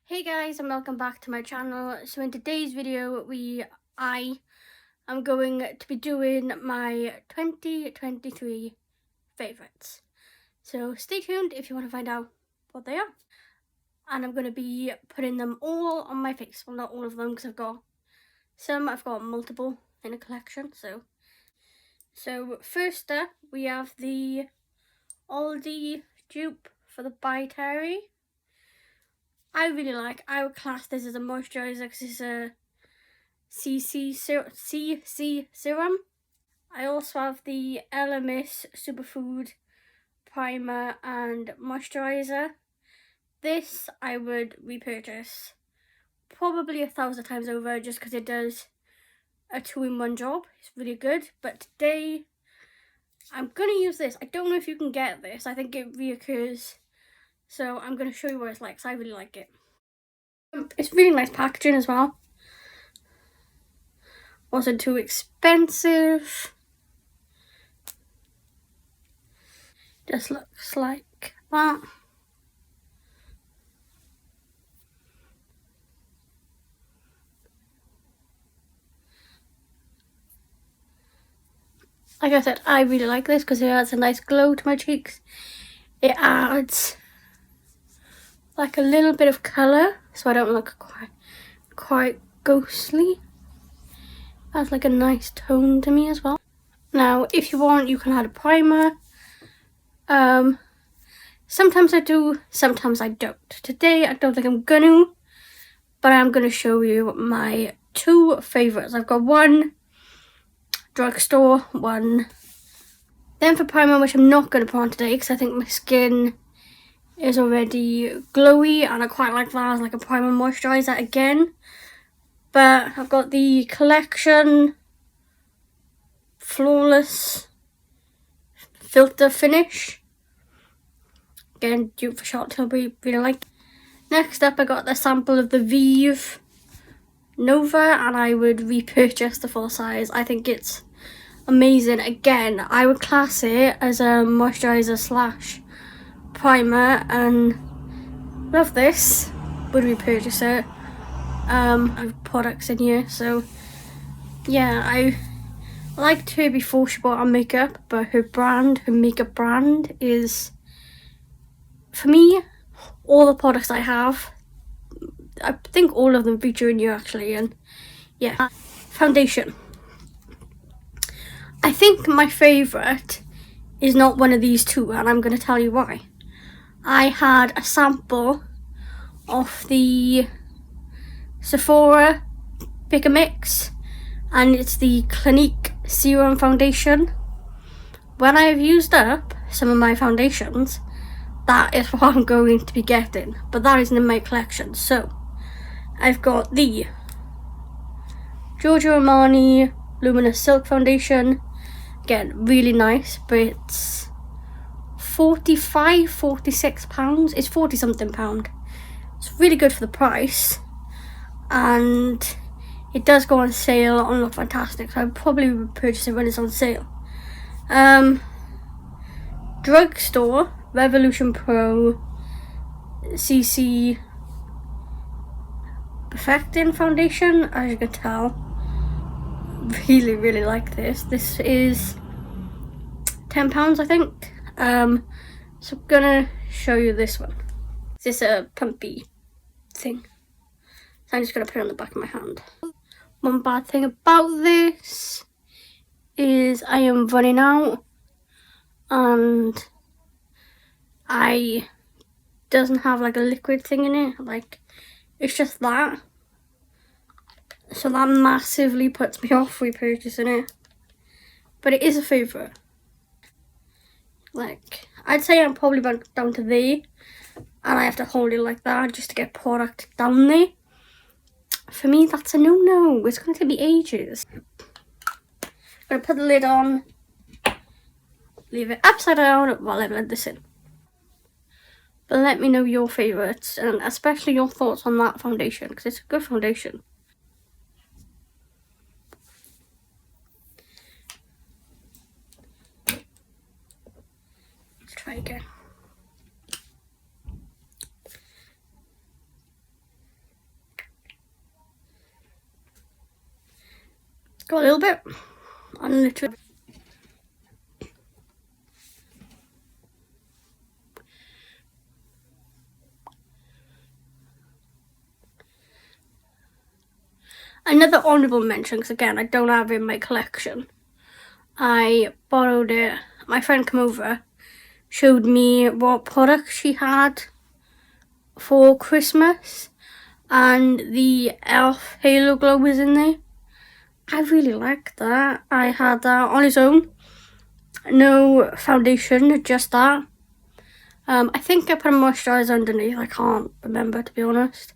Hey guys, and welcome back to my channel. So in today's video I am going to be doing my 2023 favourites. So stay tuned if you want to find out what they are. And I'm going to be putting them all on my face. Well, not all of them, because I've got multiple in a collection. So first up we have the Aldi dupe for the By Terry. I would class this as a moisturiser because it's a CC serum. I also have the Elemis Superfood Primer and Moisturiser. This I would repurchase probably 1,000 times over just because it does a 2-in-1 job. It's really good. But today I'm going to use this. I don't know if you can get this. I think it reoccurs. So I'm going to show you what it's like because I really like it. It's really nice packaging as well. Wasn't too expensive. Just looks like that. Like I said, I really like this because it adds a nice glow to my cheeks. It adds like a little bit of colour so I don't look quite ghostly. Adds like a nice tone to me as well. Now, if you want, you can add a primer. Sometimes I do, sometimes I don't. Today, I don't think I'm gonna, but I'm gonna show you my two favourites. I've got one drugstore, one. Then for primer, which I'm not gonna put on today because I think my skin is already glowy and I quite like that as like a primer moisturiser again. But I've got the Collection Flawless Filter Finish. Again, dupe for Short Tilbury, really like. Next up, I got the sample of the Vive Nova, and I would repurchase the full size. I think it's amazing. Again, I would class it as a moisturiser slash primer, and love this. Would repurchase it. I have products in here, so yeah, I liked her before she bought her makeup, but her makeup brand is, for me, all the products I have, I think all of them feature in you actually. And yeah, foundation. I think my favourite is not one of these two, and I'm going to tell you why. I had a sample of the Sephora Pick a Mix, and it's the Clinique Serum Foundation. When I have used up some of my foundations, that is what I'm going to be getting, but that isn't in my collection. So I've got the Giorgio Armani Luminous Silk Foundation. Again, really nice, but it's £46. It's 40 something pound. It's really good for the price, and it does go on sale on Look Fantastic, so I probably would purchase it when it's on sale. Drugstore Revolution Pro CC Perfecting Foundation. As you can tell, really like this. This is £10, I think. So I'm gonna show you this one. This is a pumpy thing, so I'm just gonna put it on the back of my hand. One bad thing about this is I am running out, and I doesn't have like a liquid thing in it. Like, it's just that. So that massively puts me off repurchasing it. But it is a favourite. Like, I'd say I'm probably about down to there, and I have to hold it like that just to get product down there. For me, that's a no-no. It's going to take me ages. I'm going to put the lid on, leave it upside down while I blend this in. But let me know your favourites, and especially your thoughts on that foundation, because it's a good foundation. Let's try again. Got a little bit. And literally. Another honourable mention, because again, I don't have it in my collection. I borrowed it. My friend came over, showed me what products she had for Christmas, and the Elf Halo Glow was in there. I really liked that. I had that on its own. No foundation, just that. I think I put a moisturiser underneath. I can't remember, to be honest.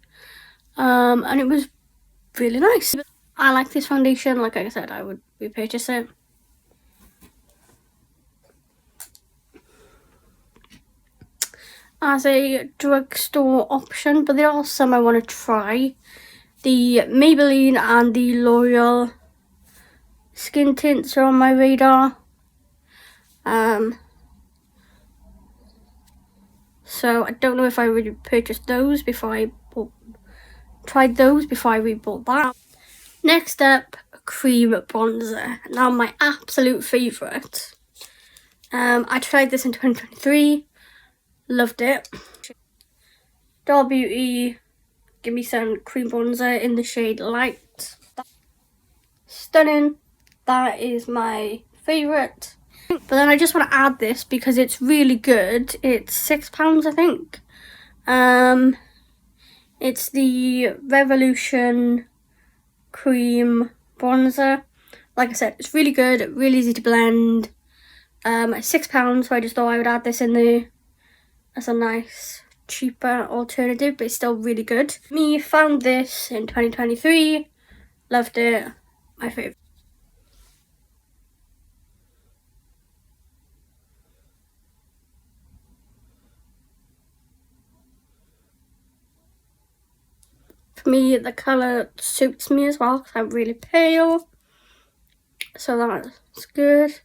And it was really nice. I like this foundation. Like I said, I would repurchase it. As a drugstore option, but there are some I want to try. The Maybelline and the L'Oreal skin tints are on my radar. So I don't know if I would purchase those before I tried those before I rebought that. Next up, cream bronzer. Now my absolute favourite. I tried this in 2023. Loved it. Doll Beauty, give me some cream bronzer in the shade Light. Stunning. That is my favourite. But then I just want to add this because it's really good. It's £6, I think. It's the Revolution cream bronzer. Like I said, it's really good, really easy to blend. It's £6, so I just thought I would add this in there as a nice, cheaper alternative, but it's still really good. Me found this in 2023, loved it, my favourite. For me, the colour suits me as well because I'm really pale, so that's good.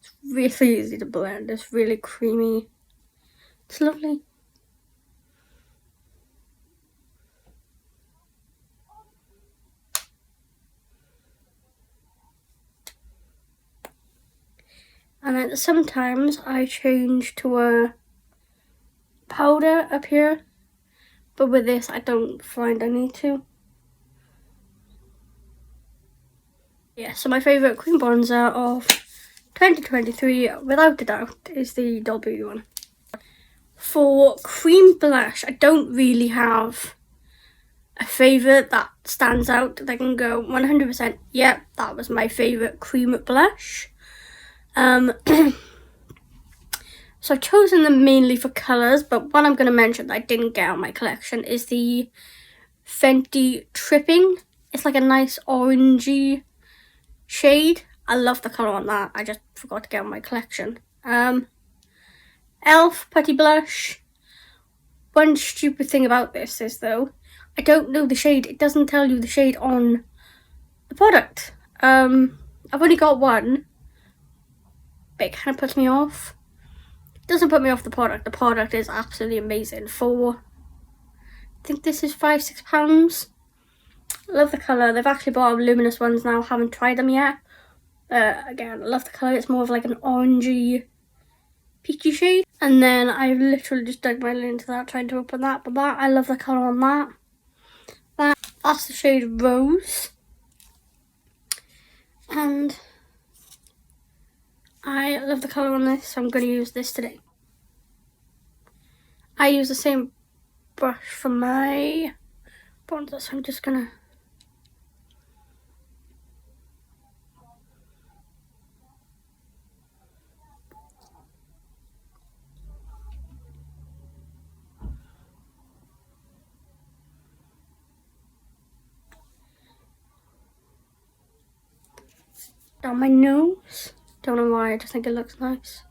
It's really easy to blend, it's really creamy, it's lovely. And then sometimes I change to a powder up here, but with this I don't find I need to. Yeah, so my favourite cream bronzer of 2023, without a doubt, is the Doll Beauty one. For cream blush, I don't really have a favourite that stands out that I can go 100%, yeah, that was my favourite cream blush. So I've chosen them mainly for colours, but one I'm going to mention that I didn't get out of my collection is the Fenty Tripping. It's like a nice orangey shade. I love the colour on that. I just forgot to get out of my collection. Elf Putty Blush. One stupid thing about this is, though, I don't know the shade. It doesn't tell you the shade on the product. I've only got one, but it kind of puts me off. Doesn't put me off the product. The product is absolutely amazing. For, I think this is £5-6. Love the colour. They've actually bought luminous ones now. Haven't tried them yet. Again, I love the colour. It's more of like an orangey, peachy shade. And then I've literally just dug my lid into that, trying to open that. But that, I love the colour on that. That's the shade Rose. And I love the colour on this, so I'm going to use this today. I use the same brush for my bronzer, so I'm just going to... down my nose. Don't know why, I just think it looks nice.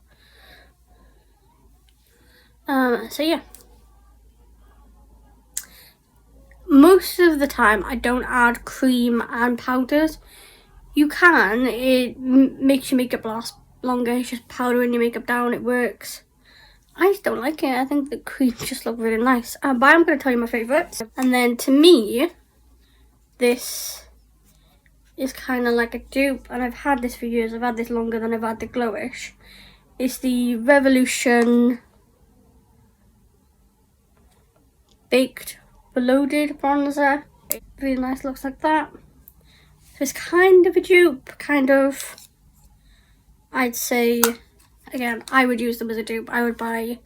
So yeah. Most of the time I don't add cream and powders. You can, it makes your makeup last longer. It's just powdering your makeup down, it works. I just don't like it. I think the creams just look really nice. But I'm going to tell you my favourites. And then to me, this is kind of like a dupe, and I've had this for years. I've had this longer than I've had the Glowish. It's the Revolution Baked Bloated Bronzer. Really nice, looks like that. So it's kind of a dupe, kind of. I'd say, again, I would use them as a dupe. I would buy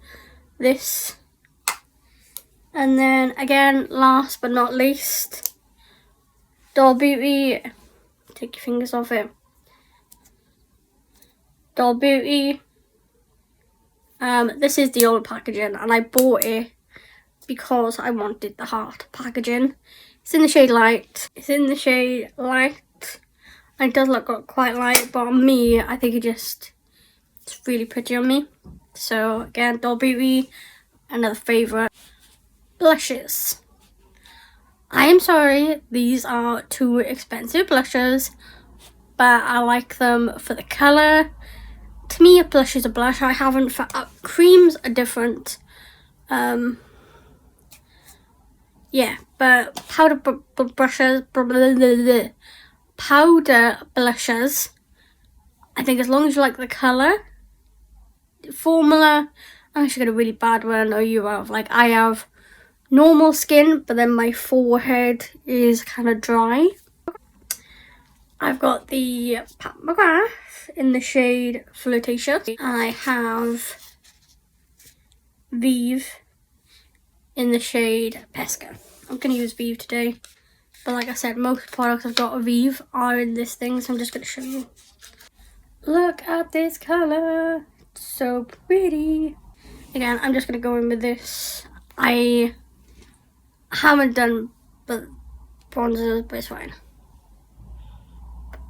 this. And then again, last but not least, Doll Beauty. Take your fingers off it. Doll Beauty. This is the old packaging, and I bought it because I wanted the heart packaging. It's in the shade light. It's in the shade light. And it does look quite light, but on me, I think it's really pretty on me. So again, Doll Beauty, another favourite. Blushes. I am sorry, these are too expensive blushes, but I like them for the colour. To me, a blush is a blush. I haven't, creams are different. Yeah, but powder blushes, I think as long as you like the colour, formula, unless you get a really bad one or you have, like I have normal skin, but then my forehead is kind of dry. I've got the Pat McGrath in the shade Flirtatious. I have Vive in the shade Pesca. I'm going to use Vive today. But like I said, most products I've got of Vive are in this thing, so I'm just going to show you. Look at this colour. It's so pretty. Again, I'm just going to go in with this. I haven't done bronzers, but it's fine.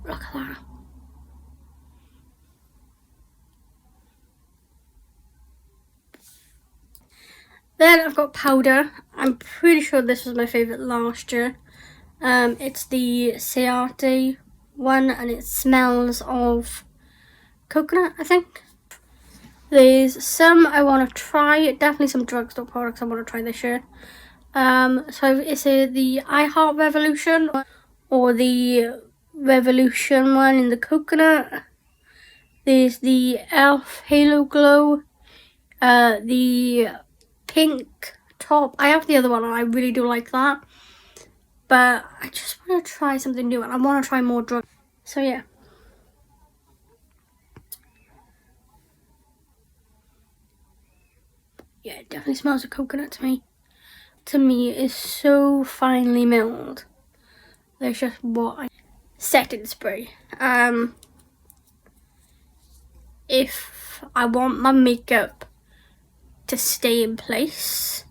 Look at that. Then I've got powder. I'm pretty sure this was my favourite last year. It's the Seate one, and it smells of coconut, I think. There's some I want to try. Definitely some drugstore products I want to try this year. So it's the I Heart Revolution or the Revolution one in the coconut. There's the Elf Halo Glow, the pink top. I have the other one and I really do like that, but I just want to try something new and I want to try more drugs. So yeah. Yeah, it definitely smells of coconut to me. To me, it's so finely milled. That's just what I... Setting spray. If I want my makeup to stay in place,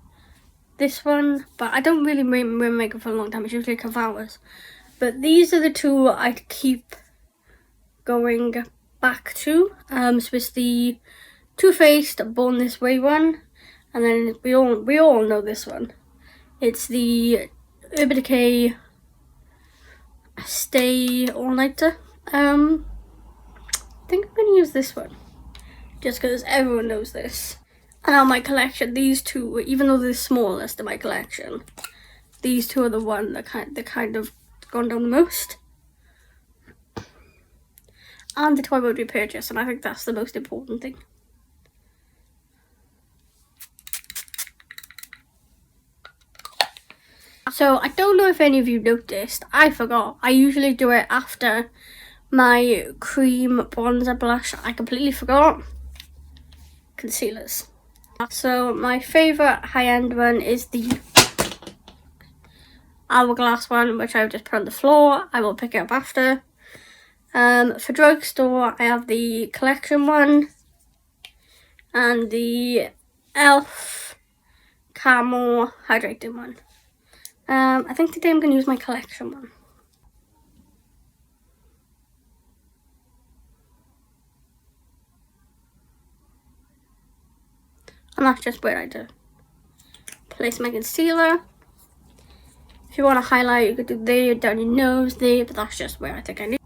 this one, but I don't really wear makeup for a long time. It's usually a couple hours. But these are the two I keep going back to. So it's the Too Faced Born This Way one, and then we all know this one. It's the Urban Decay Stay All Nighter. I think I'm gonna use this one just because everyone knows this. And on my collection, these two, even though they're the smallest in my collection, these two are the one that kind of gone down the most. And the two I would repurchase, and I think that's the most important thing. So I don't know if any of you noticed, I forgot. I usually do it after my cream bronzer blush. I completely forgot. Concealers. So my favourite high-end one is the Hourglass one, which I've just put on the floor. I will pick it up after. For drugstore, I have the collection one and the Elf Camel Hydrating one. I think today I'm going to use my collection one. And that's just where I do place my concealer. If you want to highlight, you could do there, down your nose there, but that's just where I think I need.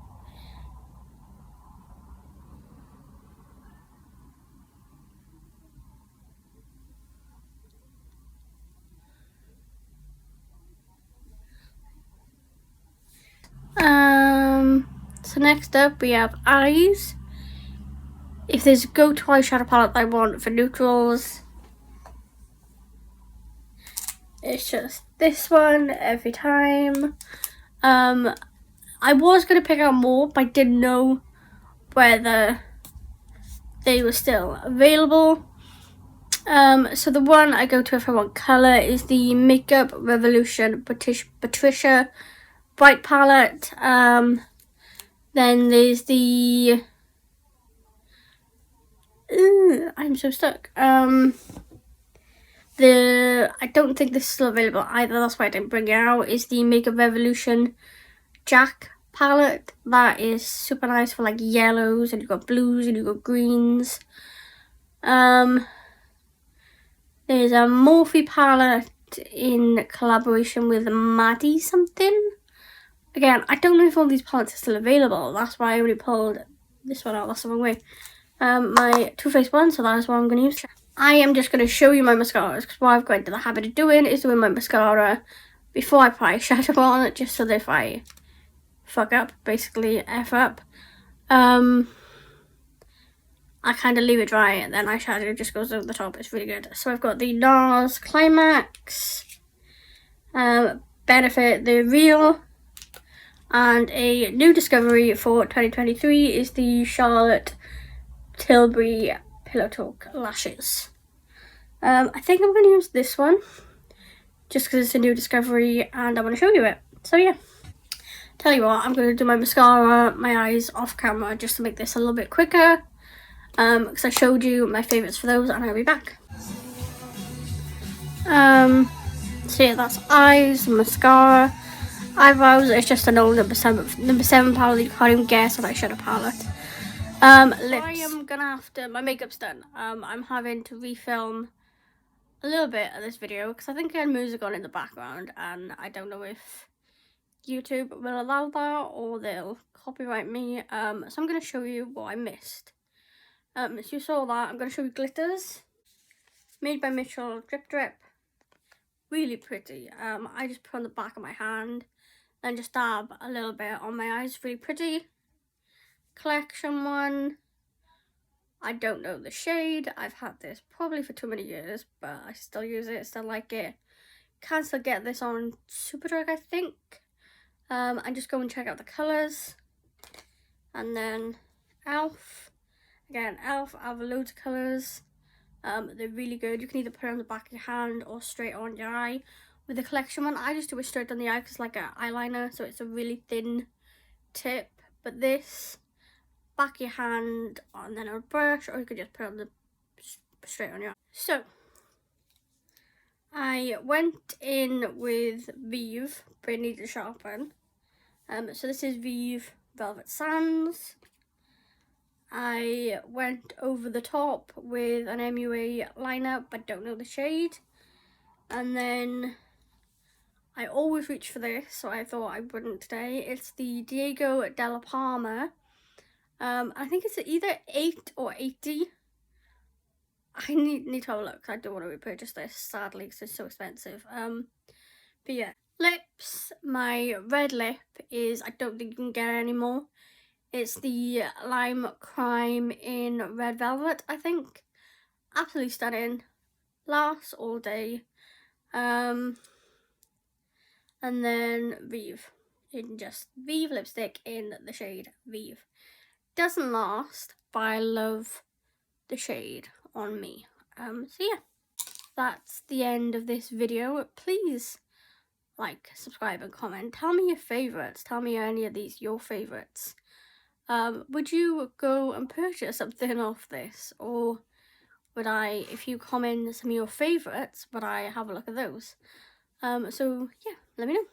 So next up we have eyes. If there's a go-to eyeshadow palette I want for neutrals, it's just this one every time. I was going to pick out more, but I didn't know whether they were still available. So the one I go to if I want colour is the Makeup Revolution Patricia Bright palette. Then there's the... I'm so stuck. I don't think this is still available either, that's why I didn't bring it out, is the Makeup Revolution Jack palette. That is super nice for like yellows, and you've got blues and you've got greens. There's a Morphe palette in collaboration with Maddie something. Again, I don't know if all these palettes are still available, that's why I only pulled this one out, that's the wrong way. My Too Faced one, so that is what I'm going to use. I am just going to show you my mascaras, because what I've got into the habit of doing is doing my mascara before I put eyeshadow on, just so that if I fuck up, basically F up, I kind of leave it dry and then eyeshadow just goes over the top. It's really good. So I've got the NARS Climax, Benefit the Real, and a new discovery for 2023 is the Charlotte Tilbury Pillow Talk Lashes. I think I'm going to use this one just because it's a new discovery and I want to show you it. So yeah, tell you what, I'm going to do my mascara, my eyes off camera just to make this a little bit quicker, because I showed you my favourites for those and I'll be back. So yeah, that's eyes, mascara. Eyebrows, it's just an old number 7 palette, you can't even guess what eyeshadow palette. Lips. I am gonna have to, my makeup's done. I'm having to refilm a little bit of this video because I think I had music on in the background and I don't know if YouTube will allow that or they'll copyright me. So I'm gonna show you what I missed. So you saw that, I'm gonna show you glitters. Made by Mitchell, Drip Drip. Really pretty. I just put on the back of my hand, then just dab a little bit on my eyes. Really pretty. Collection one. I don't know the shade. I've had this probably for too many years, but I still use it, still like it. Can still get this on Superdrug, I think. And just go and check out the colours. And then Elf. Again, Elf, I have loads of colours. They're really good. You can either put it on the back of your hand or straight on your eye. With the collection one, I just do it straight on the eye because it's like an eyeliner, so it's a really thin tip. But this, back of your hand and then on a brush, or you could just put it on the straight on your eye. So I went in with Vive, but it needed to sharpen. So this is Vive Velvet Sands. I went over the top with an MUA liner, but don't know the shade. And then I always reach for this, so I thought I wouldn't today. It's the Diego Della Palma. I think it's either 8 or 80. I need to have a look. I don't want to repurchase this, sadly, because it's so expensive. But yeah, lips. My red lip is, I don't think you can get it anymore. It's the Lime Crime in Red Velvet, I think. Absolutely stunning. Lasts all day. And then Vive. In just Vive lipstick in the shade Vive. Doesn't last, but I love the shade on me. So yeah, that's the end of this video. Please like, subscribe and comment. Tell me your favourites. Tell me any of these your favourites. Would you go and purchase something off this, or would I, if you comment some of your favourites, would I have a look at those? So yeah, let me know.